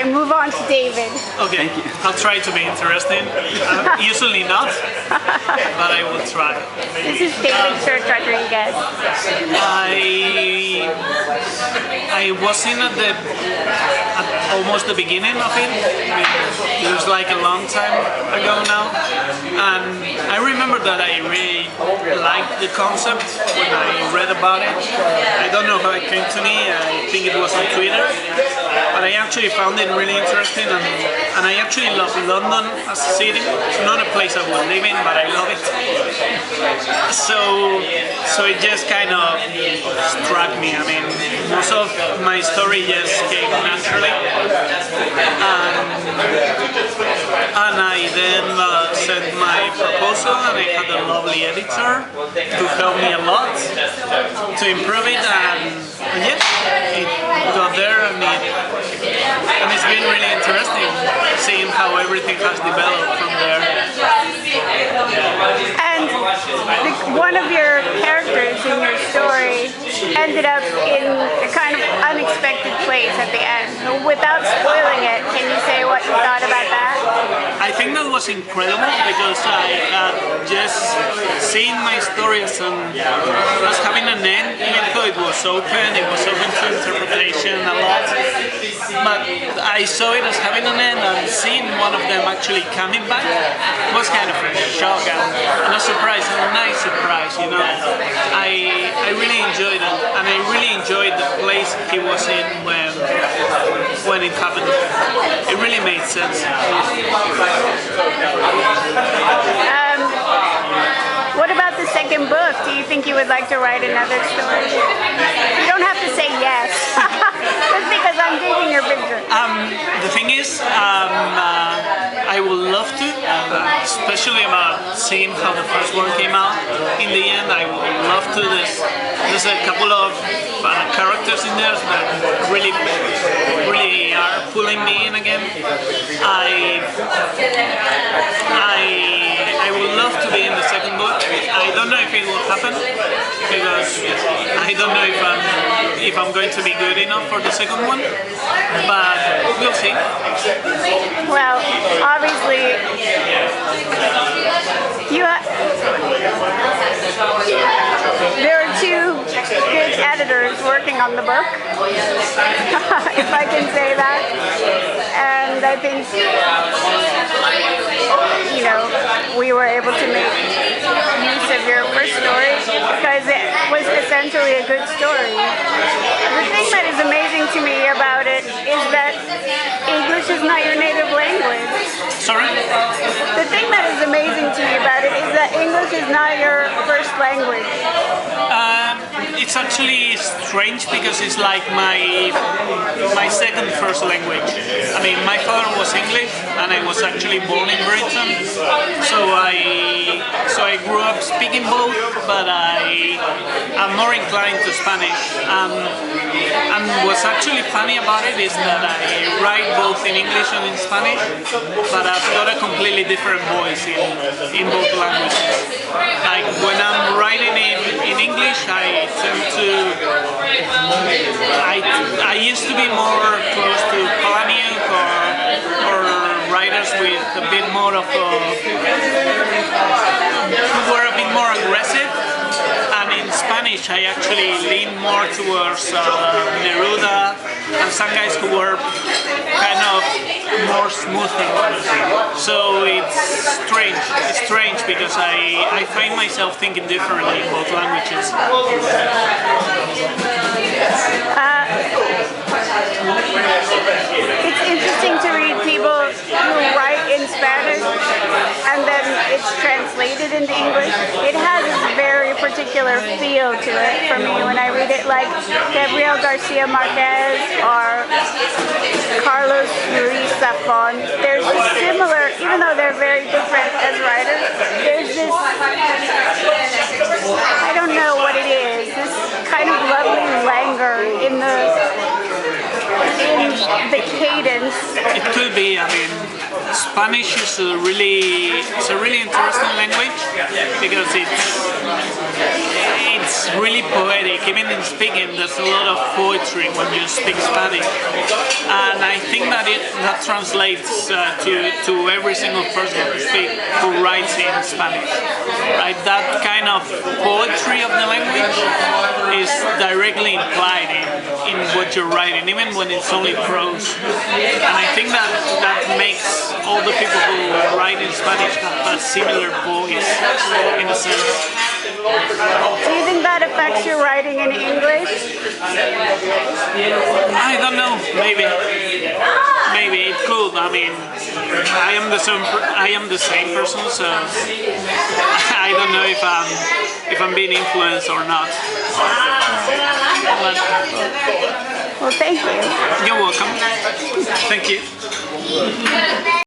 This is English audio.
and move on to David. Okay, I'll try to be interesting. Usually not, but I will try. This is David Church Rodriguez. I was in at almost the beginning of it. It was like a long time ago now, and I remember that I really liked the concept when I read about it. I don't know how it came to me. I think it was on Twitter, but I actually found it really interesting, and I actually love London as a city. It's not a place I would live in, but I love it. So it just kind of struck me. I mean, most of my story just came naturally, and I then sent my proposal, and I had a lovely editor who helped me a lot to improve it, and yes, it got there, and it's been really interesting seeing how everything has developed from there. And one of your characters in your story ended up in a kind of unexpected place at the end. Without spoiling it, can you say what you thought about that? I think that was incredible because I had just seen my story as having an end, even though it was open to interpretation a lot. But I saw it as having an end, and seeing one of them actually coming back was kind of a shock and a surprise, and a nice surprise, you know. I really enjoyed it, and I really enjoyed the place he was in when it happened. It really made sense. What about the second book? Do you think you would like to write another story? You don't have to say yes. Just because I'm digging your picture. The thing is, I would love to, especially about seeing how the first one came out. In the end, I would love to. There's a couple of characters in there that really are pulling me in again. I would love to be in the second book. I don't know if it will happen because I don't know if I'm going to be good enough for the second one, but we'll see. Well, obviously, there are two good editors working on the book, if I can say that, and I think, you know, we were able to make use of your first story because it was essentially a good story. The thing that is amazing to me about it is that English is not your native language. Sorry? The thing that is amazing to me about it is that English is not your first language. It's actually strange because it's like my second first language. I mean, my father was English, and I was actually born in Britain, so I grew up speaking both, but I'm more inclined to Spanish. And what's actually funny about it is that I write both in English and in Spanish, but I've got a completely different voice in both languages. Like when I'm writing in English, I tend to. I used to be more close to Palahniuk or writers with a bit more of who were a bit more aggressive. And in Spanish, I actually lean more towards Neruda and some guys who were kind of more smoothing. So it's strange because I find myself thinking differently in both languages. It's interesting to read people who write in Spanish and then it's translated into English. It has this very particular feel to it for me when I read it, like Gabriel Garcia Marquez or Carlos Ruiz Zafón. There's this similar, even though they're very different as writers, there's this, I don't know what it is, this kind of lovely languor in the cadence. It could be, I mean, Spanish is a really interesting language because it's really poetic. Even in speaking, there's a lot of poetry when you speak Spanish, and I think that translates to every single person who writes in Spanish. Right, that kind of poetry of the language is directly implied in what you're writing, even when it's only prose. And I think that makes all the people who write in Spanish have a similar voice, in a sense. Do you think that affects your writing in English? I don't know. Maybe it could. I mean, I am the same person, so I don't know if I'm being influenced or not. But, well, thank you. You're welcome. Thank you.